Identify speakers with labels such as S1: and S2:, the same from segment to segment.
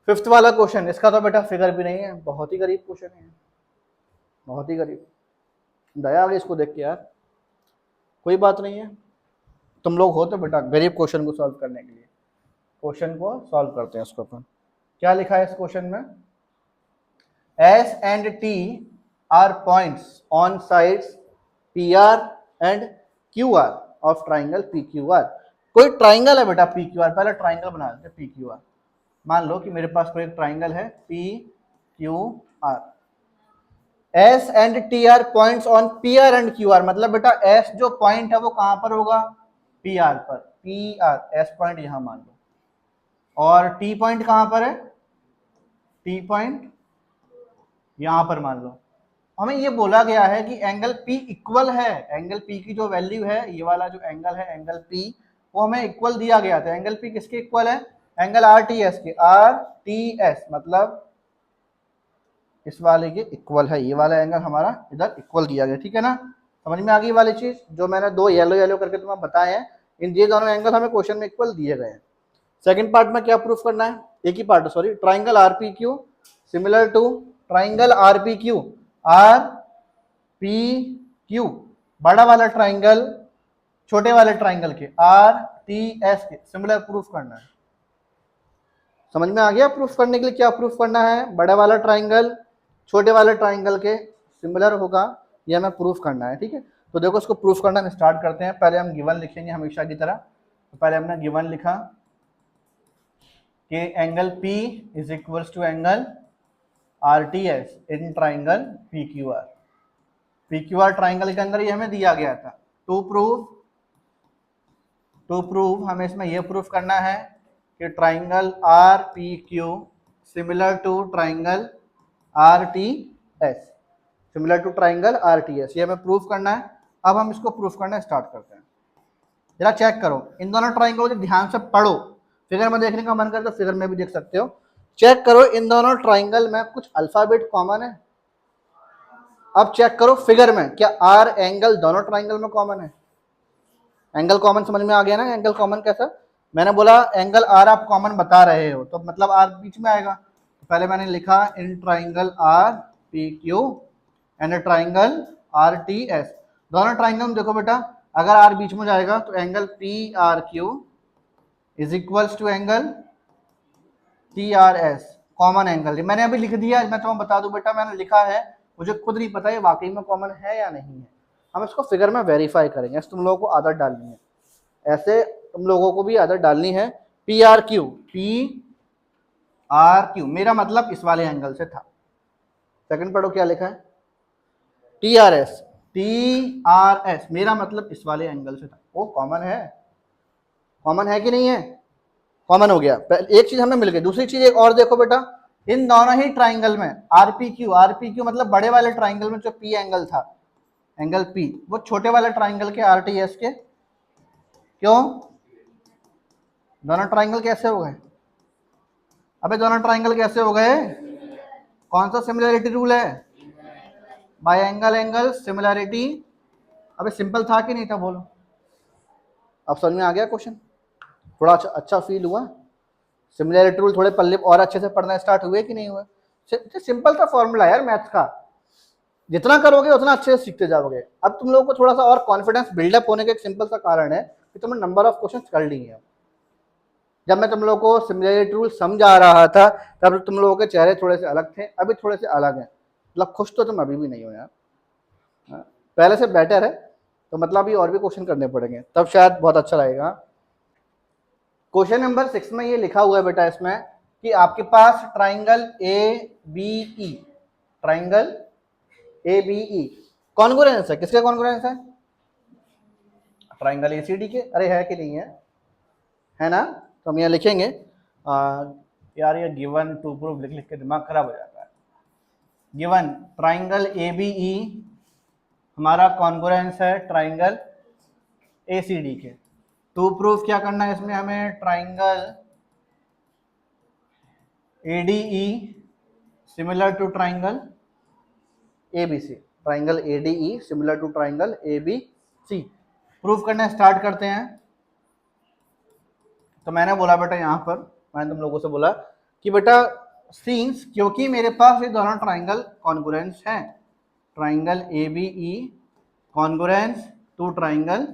S1: Fifth वाला question, इसका तो बेटा फिगर भी नहीं है, बहुत ही गरीब क्वेश्चन है, बहुत ही गरीब। दया आ गई इसको देख के यार। कोई बात नहीं है, तुम लोग हो तो बेटा गरीब क्वेश्चन को सॉल्व करने के लिए। क्वेश्चन को सॉल्व करते हैं इसको अपन। क्या लिखा है इस क्वेश्चन में? S and T are points on sides PR and QR of triangle PQR। कोई ट्राइंगल है बेटा PQR, पहले ट्राइंगल बना लेते हैं PQR। मान लो कि मेरे पास कोई एक ट्राइंगल है PQR। S and T are points on PR and QR, मतलब बेटा S जो पॉइंट है वो कहां पर होगा? PR पर। PR S पॉइंट यहां मान लो, और T पॉइंट कहां पर है? T पॉइंट यहां पर मान लो। हमें ये बोला गया है कि एंगल P इक्वल है, एंगल P की जो वैल्यू है, ये वाला जो एंगल है एंगल P, वो हमें इक्वल दिया गया था। एंगल P किसके इक्वल है? एंगल RTS के। RTS मतलब इस वाले के इक्वल है, ये वाला एंगल हमारा इधर इक्वल दिया गया, ठीक है ना? समझ में आ गई वाली चीज? जो मैंने दो येलो येलो करके तुम्हें बताए हैं, इन ये दोनों एंगल हमें क्वेश्चन में इक्वल दिए गए हैं। सेकंड पार्ट में क्या प्रूफ करना है? एक ही part, sorry, triangle RPQ similar to triangle RPQ RPQ, बड़ा वाला ट्राइंगल छोटे वाले ट्राइंगल के RTS के सिमिलर प्रूफ करना है। समझ में आ गया? प्रूफ करने के लिए क्या प्रूफ करना है? बड़ा वाला ट्राइंगल छोटे वाले ट्राइंगल के सिमिलर होगा, ये हमें प्रूफ करना है, ठीक है? तो देखो इसको प्रूफ करना हम स्टार्ट करते हैं। पहले हम गिवन लिखेंगे हमेशा की तरह। तो पहले हमने गिवन लिखा कि angle P is equals to angle RTS in triangle PQR। PQR triangle के अंदर ये हमें दिया गया था। टू प्रूव हमें इसमें यह प्रूफ करना है कि triangle RPQ similar to triangle RTS, similar to triangle RTS, ये हमें प्रूफ करना है। अब हम इसको प्रूफ करना स्टार्ट करते हैं। जरा चेक करो इन दोनों ट्राइंगल को, ध्यान से पढ़ो। फिगर में देखने का मन करे तो फिगर में भी देख सकते हो। चेक करो इन दोनों ट्राइंगल में कुछ अल्फाबेट कॉमन है। अब चेक करो फिगर में, क्या R एंगल दोनों ट्राइंगल में कॉमन है? एंगल कॉमन समझ में आ गया ना? एंगल कॉमन कैसा? मैंने बोला एंगल R आप कॉमन बता रहे हो, तो मतलब R बीच में आएगा। तो पहले मैंने लिखा in triangle RPQ and triangle RTS। दोनों ट्राइंगल में देखो बेटा, अगर R बीच में जाएगा तो angle PRQ is equals to angle TRS, common angle. मैंने अभी लिख दिया, मैं तुम्हें बता दूं बेटा, मैंने लिखा है, मुझे खुद नहीं पता ये वाकई में कॉमन है या नहीं है। हम इसको फिगर में वेरीफाई करेंगे। ऐसे तुम लोगों को आदत डालनी है, ऐसे तुम लोगों को भी आदत डालनी है। PRQ मेरा मतलब इस वाले एंगल से था। सेकंड पढ़ो क्या लिखा है? TRS मेरा मतलब इस वाले एंगल से था। वो कॉमन है, कॉमन है कि नहीं है? कॉमन हो गया। एक चीज हमें मिल गई। दूसरी चीज एक और देखो बेटा, इन दोनों ही ट्राइंगल में RPQ मतलब बड़े वाले ट्राइंगल में जो P एंगल था, एंगल P, वो छोटे वाले ट्राइंगल के RTS के। क्यों? दोनों ट्राइंगल कैसे हो गए? अबे दोनों ट्राइंगल कैसे हो गए? कौन सा सिमिलरिटी रूल है? Bye angle angle similarity. अबे सिंपल था कि नहीं था? बोलो। अब समझ में आ गया क्वेश्चन? थोड़ा अच्छा फील हुआ? सिमिलरिटी रूल थोड़े पल्ले और अच्छे से पढ़ना स्टार्ट हुए कि नहीं हुए? सिंपल सा फॉर्मूला यार मैथ्स का, जितना करोगे उतना अच्छे से सीखते जाओगे। अब तुम लोगों को थोड़ा सा और कॉन्फिडेंस बिल्डअप होने का एक सिंपल सा कारण है कि तुमने नंबर ऑफ क्वेश्चन कर लिए हैं। जब मैं तुम लोगों को सिमिलरिटी रूल समझा रहा था तब तुम लोगों के चेहरे थोड़े से अलग थे, अभी थोड़े से अलग हैं। मतलब खुश तो तुम अभी भी नहीं हो यार, पहले से बेटर है। तो मतलब अभी और भी क्वेश्चन करने पड़ेंगे, तब शायद बहुत अच्छा लगेगा। क्वेश्चन नंबर 6 में ये लिखा हुआ है बेटा इसमें कि आपके पास triangle ABE, triangle ABE congruence है। किसके कॉन्ग्रुएंस है? ट्राइंगल ACD के। अरे है कि नहीं है? है ना? तो हम यहाँ लिखेंगे यार, ये गिवन टू प्रूफ लिख लिख के दिमाग खराब हो जाता है। गिवन ट्राइंगल ABE हमारा कॉन्ग्रुएंस है ट्राइंगल ACD के। टू प्रूफ क्या करना है इसमें हमें? Triangle ADE similar to triangle ABC, triangle ADE similar to triangle ABC। Proof करना स्टार्ट करते हैं। तो मैंने बोला बेटा यहाँ पर, मैंने तुम लोगों से बोला कि बेटा सीन्स, क्योंकि मेरे पास ये दोनों ट्राइंगल कॉन्ग्रुएंस हैं, triangle A B E congruence to triangle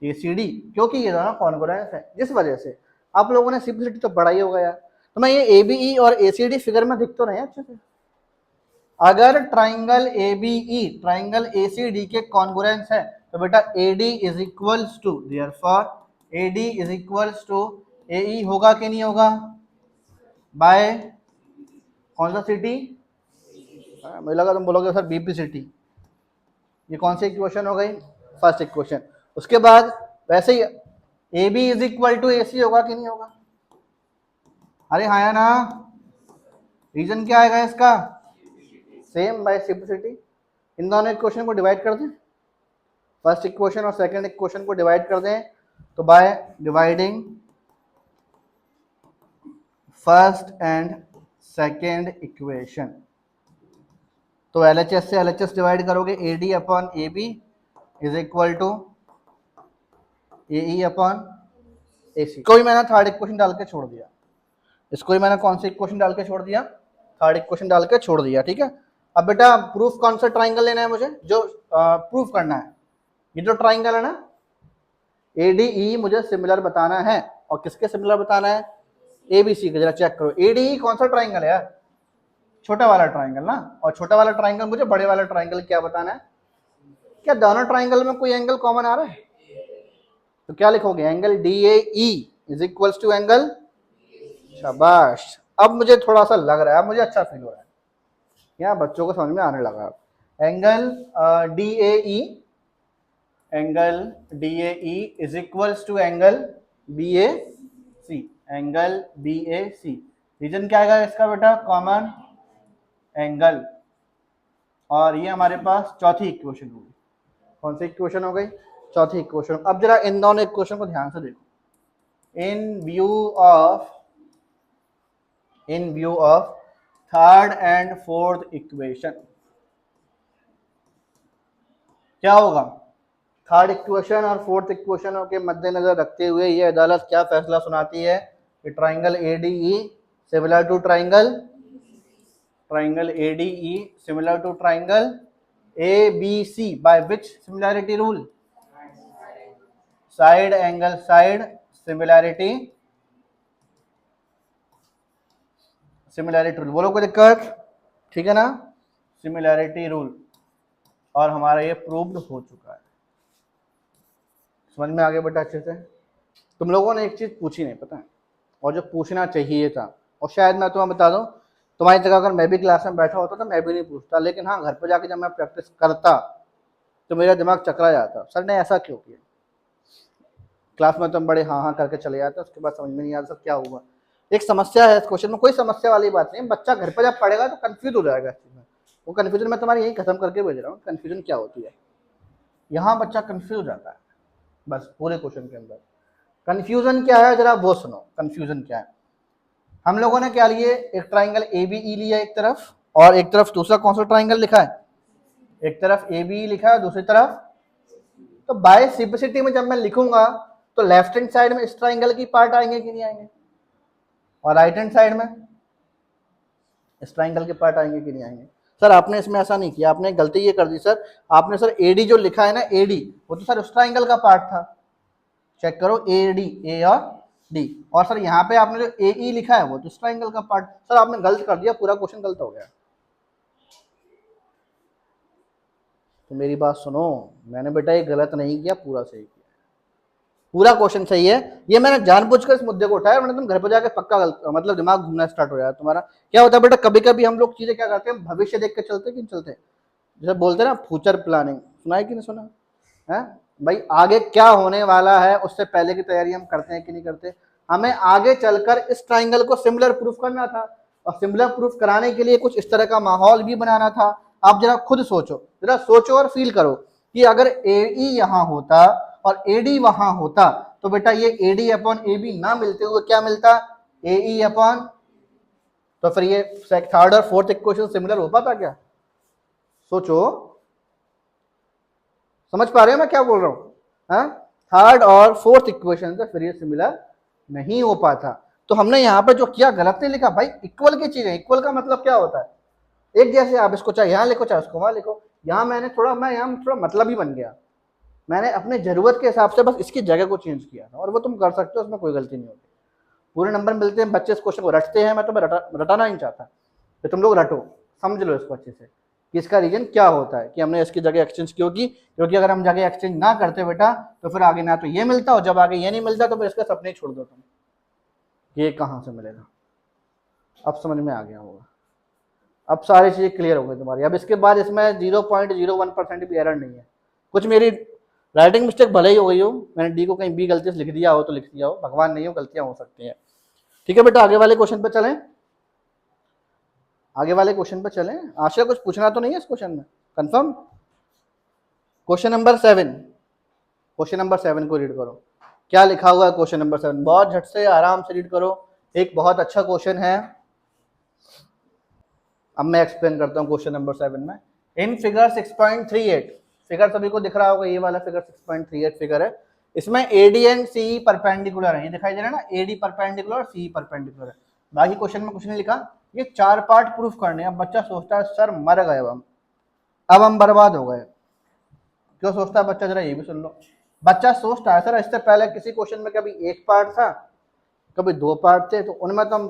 S1: A C D, क्योंकि ये दोनों कॉन्ग्रुएंस है, जिस वजह से आप लोगों ने सिंपलिसिटी तो बढ़ाई होगा यार। तो मैं ये ए बी ई और ए सी डी फिगर में दिख तो रहे हैं अच्छे से। अगर triangle A B E triangle A C D के कॉन्ग्रुएंस है तो बेटा A D is equals to, therefore A D is equals to A E होगा कि नहीं होगा, बाय कौन सा सिटी, मुझे लगा तुम बोलोगे सर बीपी सिटी। ये कौन सी इक्वेशन हो गई, फर्स्ट इक्वेशन। उसके बाद वैसे ही A B is equal to A C होगा कि नहीं होगा, अरे हाँ या ना, रीजन क्या आएगा इसका, सेम बाय सिंपलिसिटी। इन दोनों इक्वेशन को डिवाइड कर दें, फर्स्ट इक्वेशन और सेकंड इक्वेशन को डिवाइड कर दें, तो by dividing first and second equation, तो LHS से LHS डिवाइड करोगे, A D upon A B is equal to A E upon A C. कोई मैंने थर्ड इक्वेशन डाल के छोड़ दिया, इसको ही मैंने कौन सी इक्वेशन डाल के छोड़ दिया, थर्ड इक्वेशन डाल के छोड़ दिया, ठीक है। अब बेटा प्रूफ कौन सा ट्राइंगल लेना है मुझे, जो प्रूफ करना है, ये जो ट्राइंगल है ना ए डी ई मुझे सिमिलर बताना है, और किसके सिमिलर बताना है, ए बी सी के। जरा चेक करो ए डी ई कौन सा ट्राइंगल है यार, छोटा वाला ट्राइंगल ना, और छोटा वाला ट्राइंगल मुझे बड़े वाला ट्राइंगल क्या बताना है, क्या दोनों ट्राइंगल में कोई एंगल कॉमन आ रहा है, तो क्या लिखोगे, angle D A E is equals to angle, शाबाश, अब मुझे थोड़ा सा लग रहा है, मुझे अच्छा फील हो रहा है, यहाँ बच्चों को समझ में आने लगा। Angle D A E, angle D A E is equals to angle B A C, angle B A C. Reason क्या आएगा इसका बेटा, कॉमन एंगल, और ये हमारे पास चौथी इक्वेशन होगी। कौन सी इक्वेशन हो गई, चौथी इक्वेशन। अब जरा इन दोनों इक्वेशन को ध्यान से देखो, इन view of third and fourth equation क्या होगा, थर्ड इक्वेशन और फोर्थ इक्वेशनों के मद्देनजर रखते हुए ये अदालत क्या फैसला सुनाती है कि triangle A D E similar to triangle ADE similar to triangle ABC by which similarity rule, side angle side similarity rule। बोलो कोई दिक्कत, ठीक है ना, सिमिलैरिटी रूल, और हमारा ये प्रूव्ड हो चुका है। समझ में आ गया बेटा अच्छे से। तुम लोगों ने एक चीज पूछी नहीं पता है, और जो पूछना चाहिए था, और शायद मैं तुम्हें बता दूं, तुम्हारी जगह अगर मैं भी क्लास में बैठा होता तो मैं भी नहीं पूछता, लेकिन हाँ घर पर जाके जब मैं प्रैक्टिस करता तो मेरा दिमाग चकरा जाता, सर ने ऐसा क्यों किया। क्लास में तुम बड़े हाँ हाँ करके चले जाते, उसके बाद समझ में नहीं आता क्या हुआ। एक समस्या है इस क्वेश्चन में, कोई समस्या वाली बात नहीं, बच्चा घर पर जब पढ़ेगा तो कंफ्यूज हो जाएगा इस चीज में। वो कन्फ्यूजन मैं तुम्हारी यही खत्म करके भेज रहा हूँ, कन्फ्यूजन क्या होती है, यहाँ बच्चा कंफ्यूज हो जाता है बस पूरे क्वेश्चन के अंदर। कंफ्यूजन क्या है जरा वो सुनो, कंफ्यूजन क्या है। हम लोगों ने क्या लिए, एक ट्राइंगल ए बी ई लिया एक तरफ, और एक तरफ दूसरा कौन सा ट्राइंगल लिखा है, एक तरफ ए बी लिखा है, दूसरी तरफ, तो बाय सिंपलिसिटी में जब मैं लिखूंगा तो लेफ्ट हैंड साइड में इस ट्राइंगल की पार्ट आएंगे कि नहीं आएंगे, और राइट हैंड साइड में इस ट्राइंगल के पार्ट आएंगे कि नहीं आएंगे। सर आपने इसमें ऐसा नहीं किया, आपने गलती ये कर दी सर, आपने सर एडी जो लिखा है ना एडी, वो तो सर उस ट्राइंगल का पार्ट था, चेक करो ए डी, ए और डी, और सर यहाँ पे आपने जो ए ई लिखा है वो तो इस ट्राइंगल का पार्ट। सर आपने गलत कर दिया, पूरा क्वेश्चन गलत हो गया। तो मेरी बात सुनो, मैंने बेटा ये गलत नहीं किया, पूरा सही किया, पूरा क्वेश्चन सही है। ये मैंने जानबूझकर इस मुद्दे को उठाया, वरना तुम घर पर जाके पक्का गलत, मतलब दिमाग घूमना स्टार्ट हो जाए तुम्हारा। क्या होता है बेटा, कभी कभी हम लोग चीजें क्या करते हैं, भविष्य देख के चलते कि नहीं चलते, जैसे बोलते हैं ना फ्यूचर प्लानिंग, सुना है कि नहीं सुना है भाई, आगे क्या होने वाला है उससे पहले की तैयारी हम करते हैं कि नहीं करते। हमें आगे चलकर इस ट्राइंगल को सिमिलर प्रूफ करना था, और सिमिलर प्रूफ कराने के लिए कुछ इस तरह का माहौल भी बनाना था। आप जरा खुद सोचो, जरा सोचो और फील करो कि अगर ए ई यहाँ होता और ए डी वहां होता तो बेटा ये A D upon A B ना मिलते हुए क्या मिलता, ए ई अपॉन, तो फिर ये थर्ड और फोर्थ इक्वेशन सिमिलर हो पाता क्या, सोचो, समझ पा रहे हो मैं क्या बोल रहा हूँ। थर्ड और फोर्थ इक्वेशन से फिर ये सिमिलर नहीं हो पाता। तो हमने यहाँ पे जो किया गलत नहीं लिखा भाई, इक्वल की चीज है। इक्वल का मतलब क्या होता है, एक जैसे। आप इसको चाहे यहाँ लिखो चाहे उसको वहां लिखो। यहाँ मैं यहाँ थोड़ा मतलब ही बन गया, मैंने अपने जरूरत के हिसाब से बस इसकी जगह को चेंज किया था, और वो तुम कर सकते हो, उसमें कोई गलती नहीं होती। पूरे नंबर मिलते हैं, बच्चे इस क्वेश्चन को रटते हैं, मैं तुम्हें रटाना नहीं चाहता, तो तुम लोग रटो, समझ लो इसको अच्छे से कि इसका रीजन क्या होता है कि हमने इसकी जगह एक्सचेंज क्यों की। क्योंकि अगर हम जगह एक्सचेंज ना करते बेटा तो फिर आगे ना तो ये मिलता, और जब आगे ये नहीं मिलता तो फिर इसका सपने छोड़ दो तुम, ये कहाँ से मिलेगा। अब समझ में आ गया होगा, अब सारी चीज़ें क्लियर हो गई तुम्हारी। अब इसके बाद इसमें 0.01% भी एरर नहीं है। कुछ मेरी राइटिंग मिस्टेक भले ही हो गई हो, मैंने डी को कहीं बी गलती से लिख दिया हो तो लिख दिया हो, भगवान नहीं हो, गलतियां हो सकती हैं। ठीक है बेटा, आगे वाले क्वेश्चन पे चलें। आगे वाले क्वेश्चन पे चलें। आशा कुछ पूछना तो नहीं है इस क्वेश्चन में, confirm. Question number 7, question number 7 को रीड करो, क्या लिखा हुआ है क्वेश्चन नंबर 7। बहुत झट से आराम से रीड करो, एक बहुत अच्छा क्वेश्चन है। अब मैं एक्सप्लेन करता हूँ क्वेश्चन नंबर 7 में। इन फिगर 6.38, फिगर सभी को दिख रहा होगा, ये वाला फिगर 6.38 फिगर है। इसमें AD एंड CE परपेंडिकुलर है, ये दिखाई दे रहा है ना, AD परपेंडिकुलर और CE परपेंडिकुलर है। बाकी क्वेश्चन में कुछ नहीं लिखा, ये 4 पार्ट प्रूफ करने हैं। बच्चा सोचता है सर मर गए अब हम बर्बाद हो गए। क्यों सोचता है बच्चा, जरा ये भी सुन लो। बच्चा सोचता है सर इससे पहले किसी क्वेश्चन में कभी 1 पार्ट था, कभी 2 पार्ट थे, तो उनमें तो हम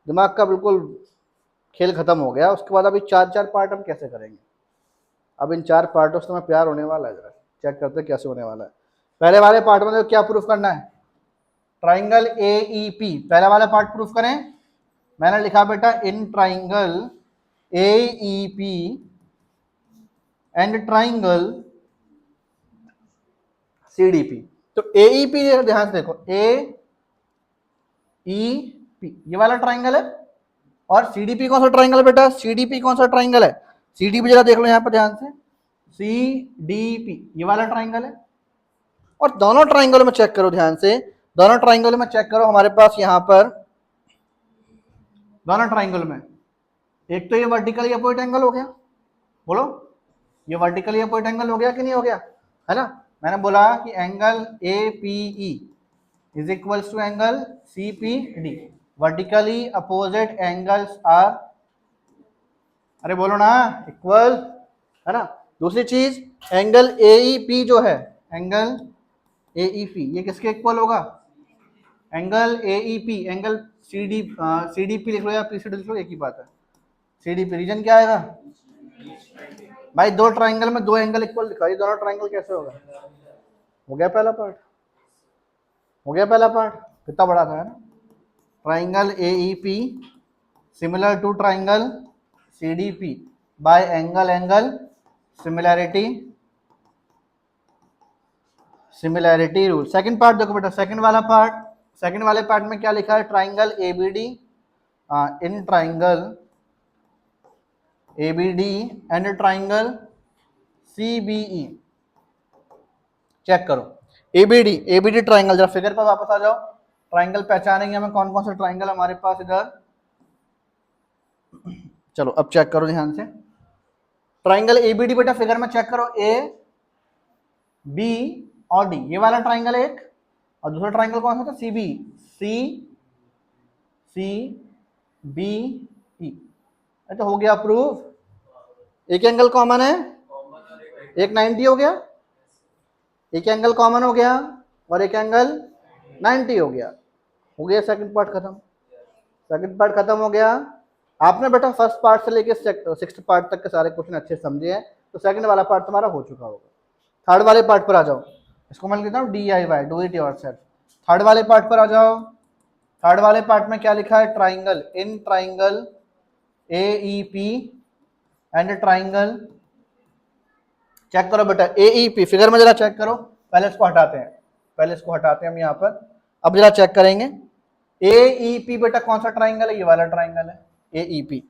S1: दिमाग का बिल्कुल खेल खत्म हो गया। उसके बाद अभी 4 पार्ट हम कैसे करेंगे। अब इन 4 पार्टों से तुम्हें प्यार होने वाला है, जरा चेक करते हैं कैसे होने वाला है। पहले वाले पार्ट में क्या प्रूफ करना है, ट्राइंगल AEP, पहले वाला पार्ट प्रूफ करें। मैंने लिखा बेटा इन triangle AEP and triangle CDP। तो AEP ध्यान से देखो, AEP ये वाला ट्राइंगल है, और CDP कौन सा ट्राइंगल है बेटा, CDP कौन सा ट्राइंगल है, CDP जरा देख लो यहाँ पर ध्यान से, CDP ये वाला ट्राइंगल है। और दोनों ट्राइंगल में चेक करो ध्यान से, दोनों ट्राइंगल में चेक करो, हमारे पास यहाँ पर दोनों ट्राइंगल में एक तो ये वर्टिकली अपोजिट एंगल हो गया, बोलो ये वर्टिकली अपोजिट एंगल हो गया कि नहीं हो गया, है ना। मैंने बोला कि angle APE is equals to angle CPD, vertically opposite angles are, अरे बोलो ना, इक्वल, है ना। दूसरी चीज एंगल AEP जो है, एंगल AEP ये किसके इक्वल होगा, एंगल AEP, एंगल CDP लिख लो या PCD लिख लो, एक ही बात है। CDP रीजन क्या आएगा भाई, दो ट्राइंगल में दो एंगल इक्वल दिखाई, दोनों ट्राइंगल कैसे होगा। हो गया पहला पार्ट, हो गया पहला पार्ट, कितना बड़ा था, है ना। Triangle AEP similar to triangle CDP by angle similarity rule. Second part देखो बेटा, सेकंड वाला पार्ट, सेकंड वाले पार्ट में क्या लिखा है, triangle ABD in triangle ABD and triangle CBE, check करो ABD ट्राइंगल। जरा फिगर पर वापस आ जाओ, ट्राइंगल पहचानेंगे हमें कौन कौन से ट्राइंगल हमारे पास इधर। चलो अब चेक करो ध्यान से, ट्राइंगल ABD बेटा फिगर में चेक करो, AB और D ये वाला ट्राइंगल एक, और दूसरा ट्राइंगल कौन सा था, CBE। तो हो गया प्रूफ, एक एंगल कॉमन है, एक 90 हो गया, एक एंगल कॉमन हो गया और एक एंगल 90 हो गया। हो गया सेकंड पार्ट खत्म, सेकंड पार्ट खत्म हो गया। आपने बेटा फर्स्ट पार्ट से लेके सिक्स्थ पार्ट तक के सारे क्वेश्चन अच्छे समझे हैं, तो सेकंड वाला पार्ट तुम्हारा हो चुका होगा। थर्ड वाले पार्ट पर आ जाओ, इसको मैं लिखता हूँ DIY, do it yourself. Third वाले पार्ट पर आ जाओ, थर्ड वाले पार्ट में क्या लिखा है, triangle in triangle AEP and triangle, check करो बेटा AEP फिगर में जरा चेक करो, पहले इसको हटाते हैं, पहले इसको हटाते हैं हम यहाँ पर। अब जरा चेक करेंगे AEP बेटा कौन सा ट्राइंगल है, ये वाला ट्राइंगल है AEP।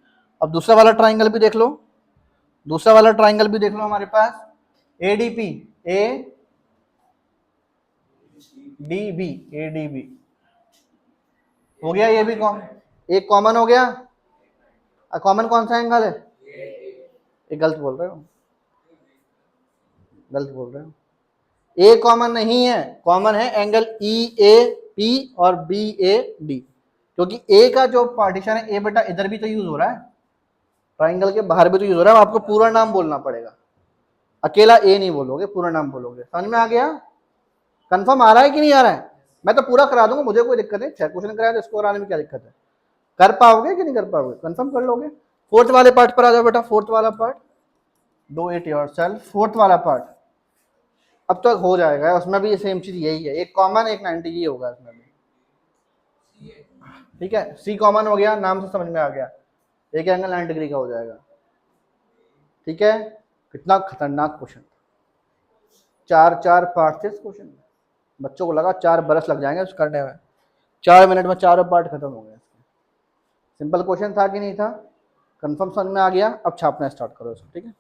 S1: अब दूसरा वाला ट्राइंगल भी देख लो, दूसरा वाला ट्राइंगल भी देख लो हमारे पास, ADP ADB हो गया, ये भी एक कॉमन हो गया। कॉमन कौन सा एंगल है, ये गलत बोल रहे हो, गलत बोल रहे हो, ए कॉमन नहीं है, कॉमन है एंगल EAP और BAD, क्योंकि ए का जो पार्टीशन है ए बेटा इधर भी तो यूज हो रहा है, ट्राइंगल के बाहर भी तो यूज हो रहा है, आपको पूरा नाम बोलना पड़ेगा, अकेला ए नहीं बोलोगे, पूरा नाम बोलोगे। समझ में आ गया? कंफर्म आ रहा है कि नहीं आ रहा है? मैं तो पूरा करा दूंगा, मुझे कोई दिक्कत नहीं, 6 क्वेश्चन कराया तो इसको कराने में क्या दिक्कत है? कर पाओगे कि नहीं कर पाओगे? कंफर्म कर लोगे। फोर्थ वाले पार्ट पर आ जाओ बेटा, फोर्थ वाला part, do it yourself, fourth वाला पार्ट अब तक तो हो जाएगा, उसमें भी सेम चीज यही है, एक कॉमन एक 90 ही होगा इसमें भी। ठीक है, सी कॉमन हो गया, नाम से समझ में आ गया, एक एंगल 90 डिग्री का हो जाएगा। ठीक है, कितना खतरनाक क्वेश्चन, 4 पार्ट थे इस क्वेश्चन में, बच्चों को लगा 4 बरस लग जाएंगे उसको करने में, 4 मिनट में चारों पार्ट खत्म हो गए। सिंपल क्वेश्चन था कि नहीं था? कंफर्म समझ में आ गया? अब छापना स्टार्ट करो इसको। ठीक है।